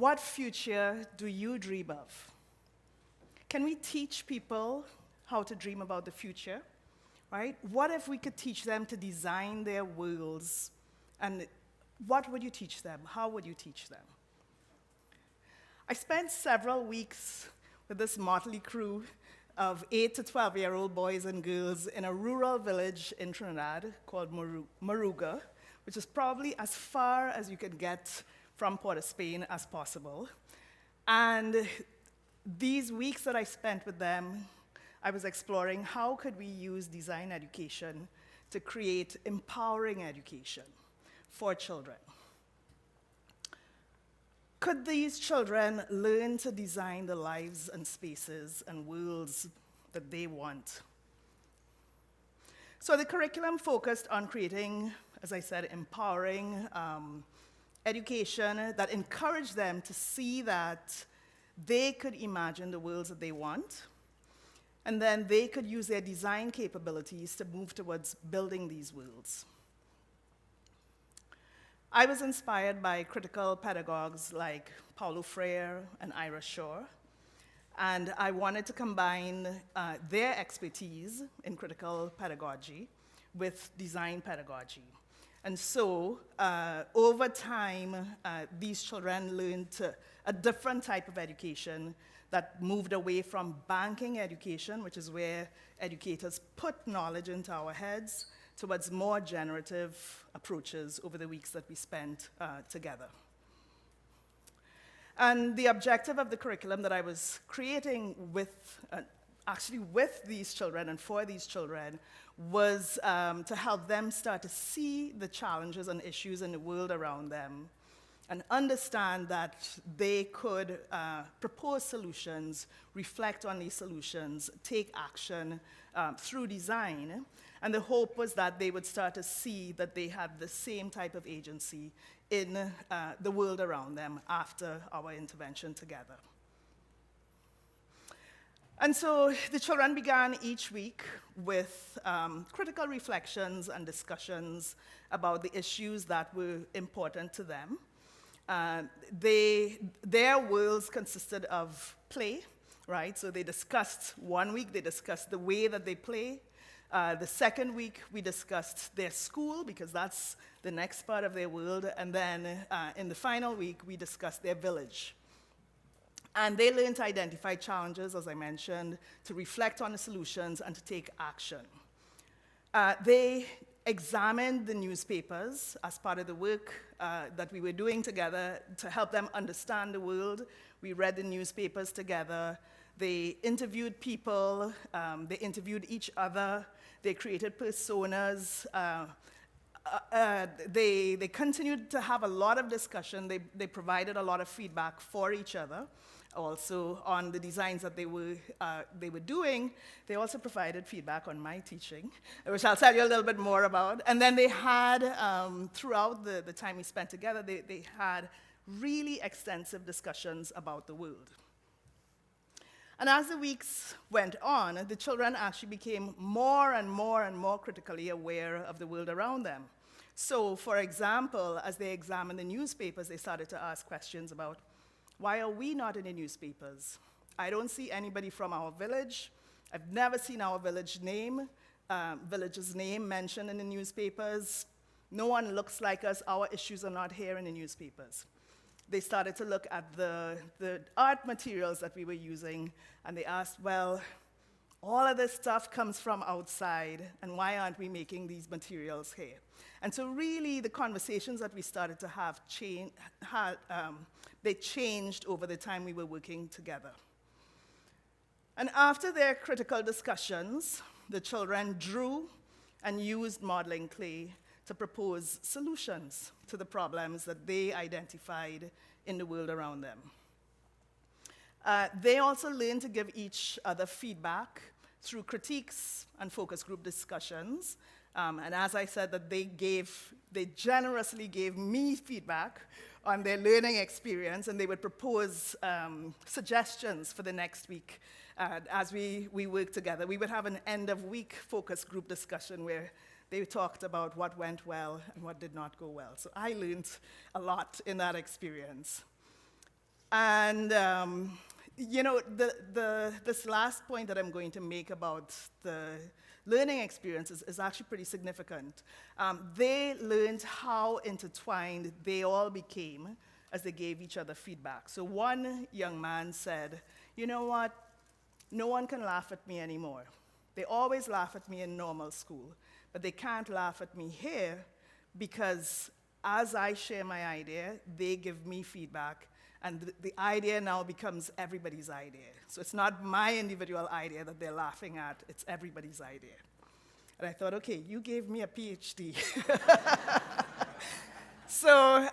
what future do you dream of? Can we teach people how to dream about the future, right? What if we could teach them to design their worlds? And what would you teach them? How would you teach them? I spent several weeks with this motley crew of 8 to 12-year-old boys and girls in a rural village in Trinidad called Moruga, which is probably as far as you can get from Port of Spain as possible. And these weeks that I spent with them, I was exploring how could we use design education to create empowering education for children. Could these children learn to design the lives and spaces and worlds that they want? So the curriculum focused on creating, as I said, empowering education that encouraged them to see that they could imagine the worlds that they want, and then they could use their design capabilities to move towards building these worlds. I was inspired by critical pedagogues like Paulo Freire and Ira Shore, and I wanted to combine their expertise in critical pedagogy with design pedagogy. And so, over time, these children learned a different type of education that moved away from banking education, which is where educators put knowledge into our heads, towards more generative approaches over the weeks that we spent together. And the objective of the curriculum that I was creating actually with these children and for these children was to help them start to see the challenges and issues in the world around them and understand that they could propose solutions, reflect on these solutions, take action through design. And the hope was that they would start to see that they had the same type of agency in the world around them after our intervention together. And so the children began each week with critical reflections and discussions about the issues that were important to them. Their worlds consisted of play, right? So they discussed, one week they discussed the way that they play. The second week we discussed their school, because that's the next part of their world. And then in the final week we discussed their village. And they learned to identify challenges, as I mentioned, to reflect on the solutions and to take action. They examined the newspapers as part of the work that we were doing together to help them understand the world. We read the newspapers together. They interviewed people. They interviewed each other. They created personas. They continued to have a lot of discussion. They provided a lot of feedback for each other. Also on the designs that they were doing. They also provided feedback on my teaching, which I'll tell you a little bit more about. And then they had, throughout the time we spent together, they had really extensive discussions about the world. And as the weeks went on, the children actually became more and more and more critically aware of the world around them. So, for example, as they examined the newspapers, they started to ask questions about, why are we not in the newspapers? I don't see anybody from our village. I've never seen our village's name mentioned in the newspapers. No one looks like us. Our issues are not here in the newspapers. They started to look at the art materials that we were using, and they asked, well, all of this stuff comes from outside, and why aren't we making these materials here? And so really, the conversations that we started to have they changed over the time we were working together. And after their critical discussions, the children drew and used modeling clay to propose solutions to the problems that they identified in the world around them. They also learned to give each other feedback through critiques and focus group discussions. And as I said, that they generously gave me feedback on their learning experience, and they would propose suggestions for the next week as we worked together. We would have an end-of-week focus group discussion where they talked about what went well and what did not go well. So I learned a lot in that experience. And, this last point that I'm going to make about the learning experiences is actually pretty significant. They learned how intertwined they all became as they gave each other feedback. So one young man said, you know what? No one can laugh at me anymore. They always laugh at me in normal school, but they can't laugh at me here because as I share my idea, they give me feedback, and the idea now becomes everybody's idea. So it's not my individual idea that they're laughing at, it's everybody's idea. And I thought, okay, you gave me a PhD. So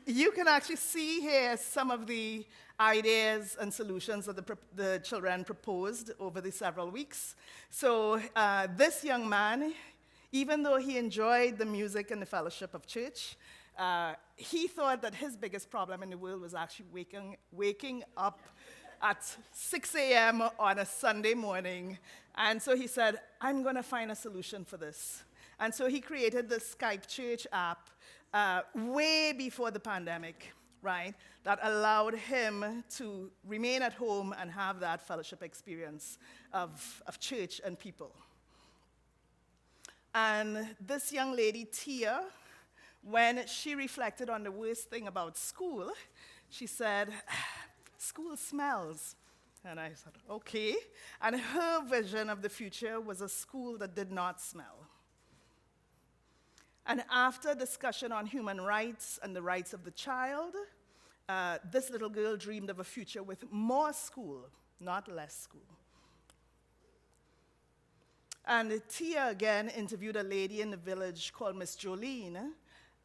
you can actually see here some of the ideas and solutions that the children proposed over the several weeks. So this young man, even though he enjoyed the music and the fellowship of church, he thought that his biggest problem in the world was actually waking up at 6 a.m. on a Sunday morning. And so he said, I'm going to find a solution for this. And so he created the Skype Church app way before the pandemic, right, that allowed him to remain at home and have that fellowship experience of church and people. And this young lady, Tia, when she reflected on the worst thing about school, she said, school smells. And I said, okay. And her vision of the future was a school that did not smell. And after discussion on human rights and the rights of the child, this little girl dreamed of a future with more school, not less school. And Tia, again, interviewed a lady in the village called Miss Jolene,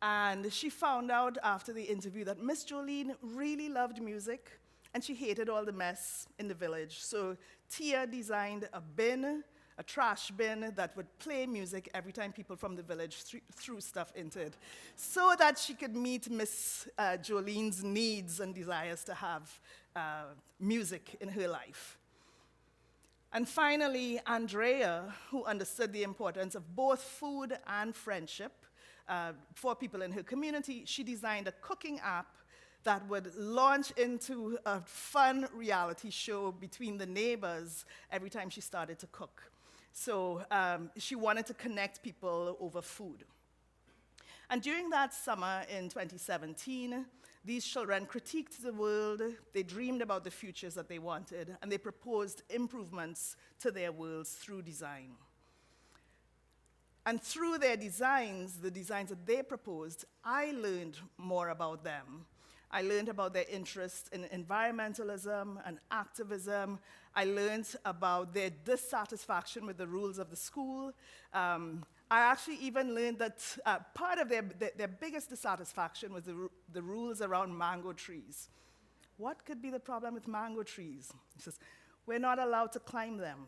and she found out after the interview that Miss Jolene really loved music, and she hated all the mess in the village. So Tia designed a trash bin that would play music every time people from the village threw stuff into it, so that she could meet Miss Jolene's needs and desires to have music in her life. And finally, Andrea, who understood the importance of both food and friendship for people in her community, she designed a cooking app that would launch into a fun reality show between the neighbors every time she started to cook. So she wanted to connect people over food. And during that summer in 2017, these children critiqued the world, they dreamed about the futures that they wanted, and they proposed improvements to their worlds through design. And through their designs, the designs that they proposed, I learned more about them. I learned about their interest in environmentalism and activism. I learned about their dissatisfaction with the rules of the school. I actually even learned that part of their biggest dissatisfaction was the rules around mango trees. What could be the problem with mango trees? He says, we're not allowed to climb them.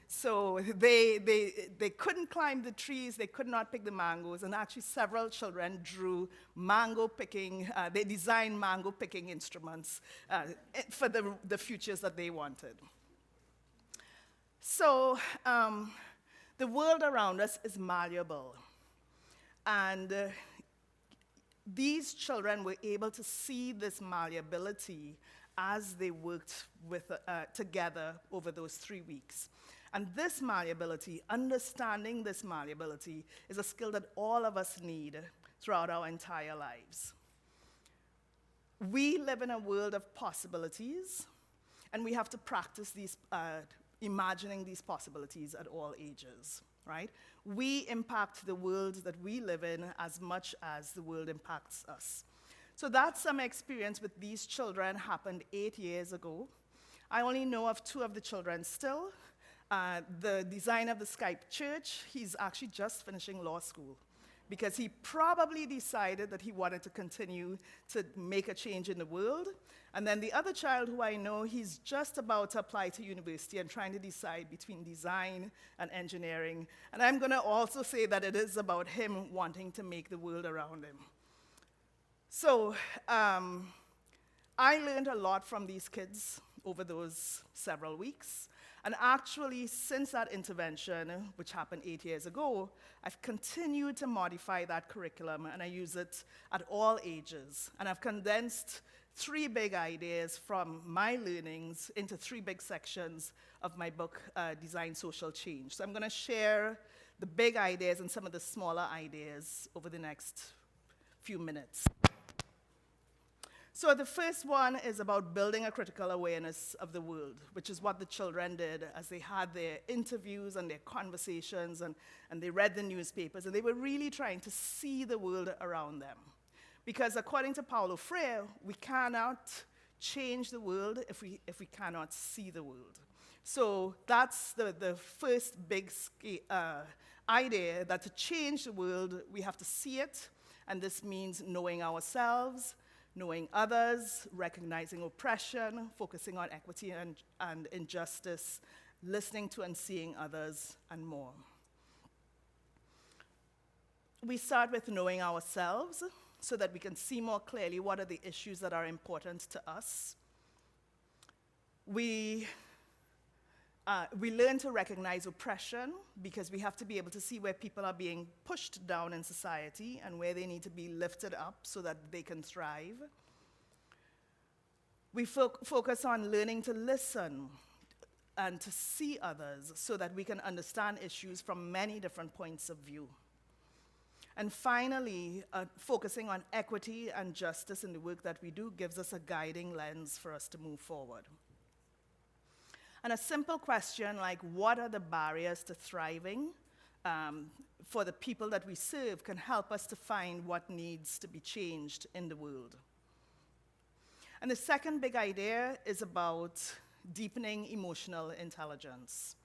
So they couldn't climb the trees, they could not pick the mangoes, and actually several children drew mango picking, they designed mango picking instruments for the futures that they wanted. So the world around us is malleable, and these children were able to see this malleability as they worked together over those 3 weeks. And this malleability, understanding this malleability, is a skill that all of us need throughout our entire lives. We live in a world of possibilities, and we have to practice imagining these possibilities at all ages, right? We impact the world that we live in as much as the world impacts us. So that summer experience with these children happened 8 years ago. I only know of 2 of the children still. The designer of the Skype Church, he's actually just finishing law school because he probably decided that he wanted to continue to make a change in the world. And then the other child who I know, he's just about to apply to university and trying to decide between design and engineering. And I'm going to also say that it is about him wanting to make the world around him. So I learned a lot from these kids over those several weeks. And actually, since that intervention, which happened 8 years ago, I've continued to modify that curriculum, and I use it at all ages. And I've condensed three big ideas from my learnings into three big sections of my book, Design Social Change. So I'm going to share the big ideas and some of the smaller ideas over the next few minutes. So the first one is about building a critical awareness of the world, which is what the children did as they had their interviews and their conversations and they read the newspapers, and they were really trying to see the world around them. Because according to Paulo Freire, we cannot change the world if we cannot see the world. So that's the first big idea, that to change the world, we have to see it, and this means knowing ourselves, knowing others, recognizing oppression, focusing on equity and injustice, listening to and seeing others, and more. We start with knowing ourselves so that we can see more clearly what are the issues that are important to us. We learn to recognize oppression because we have to be able to see where people are being pushed down in society and where they need to be lifted up so that they can thrive. We focus on learning to listen and to see others so that we can understand issues from many different points of view. And finally, focusing on equity and justice in the work that we do gives us a guiding lens for us to move forward. And a simple question like, what are the barriers to thriving for the people that we serve, can help us to find what needs to be changed in the world. And the second big idea is about deepening emotional intelligence.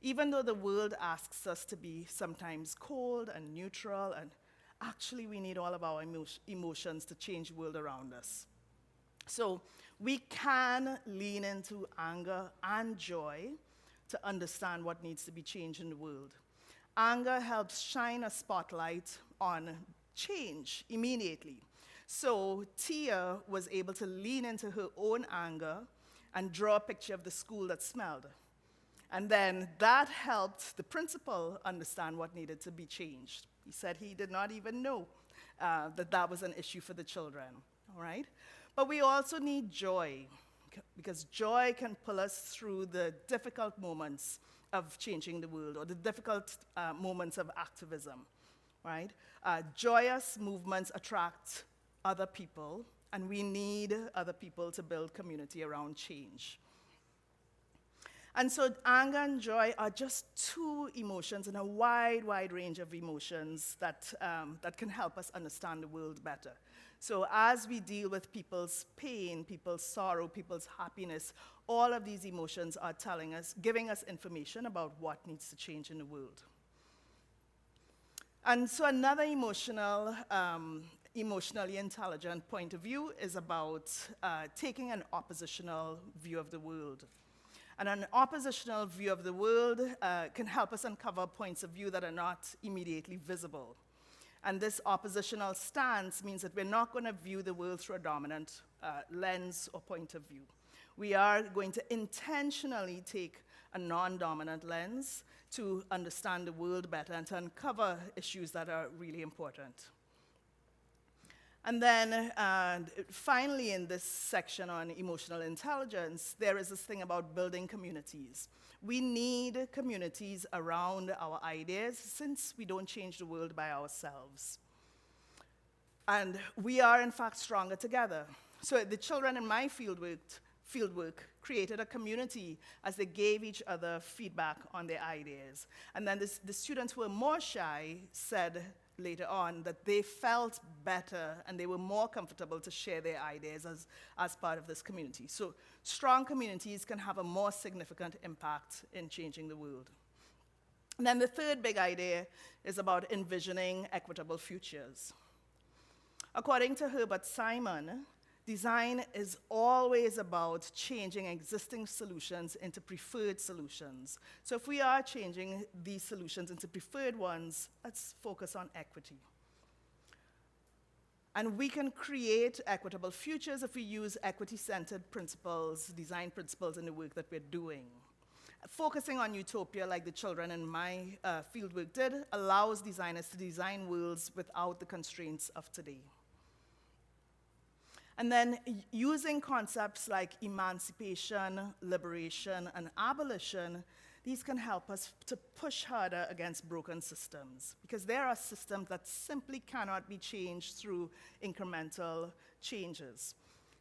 Even though the world asks us to be sometimes cold and neutral, and actually we need all of our emotions to change the world around us. So we can lean into anger and joy to understand what needs to be changed in the world. Anger helps shine a spotlight on change immediately. So Tia was able to lean into her own anger and draw a picture of the school that smelled. And then that helped the principal understand what needed to be changed. He said he did not even know that was an issue for the children, all right? But we also need joy, because joy can pull us through the difficult moments of changing the world, or the difficult moments of activism, right? Joyous movements attract other people, and we need other people to build community around change. And so anger and joy are just two emotions in a wide, wide range of emotions that can help us understand the world better. So as we deal with people's pain, people's sorrow, people's happiness, all of these emotions are telling us, giving us information about what needs to change in the world. And so another emotionally intelligent point of view is about taking an oppositional view of the world. And an oppositional view of the world can help us uncover points of view that are not immediately visible. And this oppositional stance means that we're not going to view the world through a dominant lens or point of view. We are going to intentionally take a non-dominant lens to understand the world better and to uncover issues that are really important. And then finally, in this section on emotional intelligence, there is this thing about building communities. We need communities around our ideas since we don't change the world by ourselves. And we are, in fact, stronger together. So the children in my fieldwork created a community as they gave each other feedback on their ideas. And then the students who were more shy said later on that they felt better and they were more comfortable to share their ideas as part of this community. So strong communities can have a more significant impact in changing the world. And then the third big idea is about envisioning equitable futures. According to Herbert Simon, design is always about changing existing solutions into preferred solutions. So if we are changing these solutions into preferred ones, let's focus on equity. And we can create equitable futures if we use equity-centered principles, design principles in the work that we're doing. Focusing on utopia, like the children in my fieldwork did, allows designers to design worlds without the constraints of today. And then using concepts like emancipation, liberation, and abolition, these can help us to push harder against broken systems, because there are systems that simply cannot be changed through incremental changes.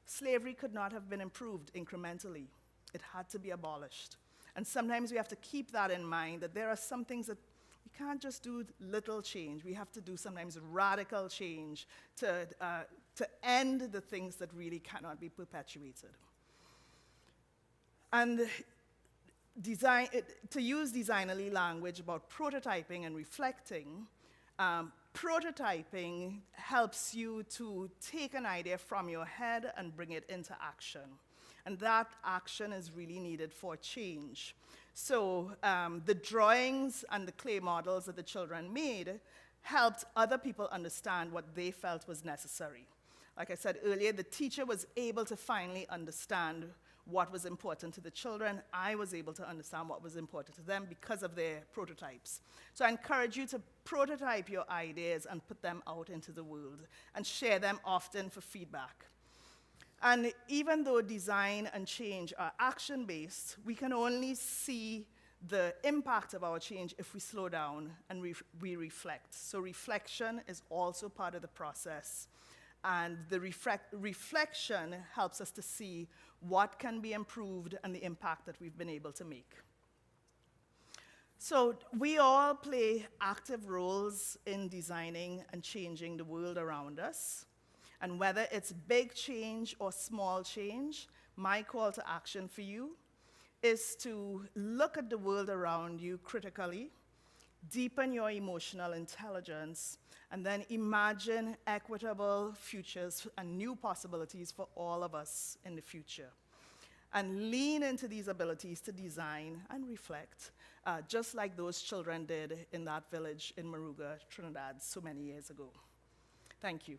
Slavery could not have been improved incrementally. It had to be abolished. And sometimes we have to keep that in mind, that there are some things that we can't just do little change. We have to do sometimes radical change to end the things that really cannot be perpetuated. And to use designerly language about prototyping and reflecting, prototyping helps you to take an idea from your head and bring it into action. And that action is really needed for change. So the drawings and the clay models that the children made helped other people understand what they felt was necessary. Like I said earlier, the teacher was able to finally understand what was important to the children. I was able to understand what was important to them because of their prototypes. So I encourage you to prototype your ideas and put them out into the world and share them often for feedback. And even though design and change are action-based, we can only see the impact of our change if we slow down and we reflect. So reflection is also part of the process. And the reflection helps us to see what can be improved and the impact that we've been able to make. So we all play active roles in designing and changing the world around us. And whether it's big change or small change, my call to action for you is to look at the world around you critically, deepen your emotional intelligence, and then imagine equitable futures and new possibilities for all of us in the future. And lean into these abilities to design and reflect, just like those children did in that village in Moruga, Trinidad, so many years ago. Thank you.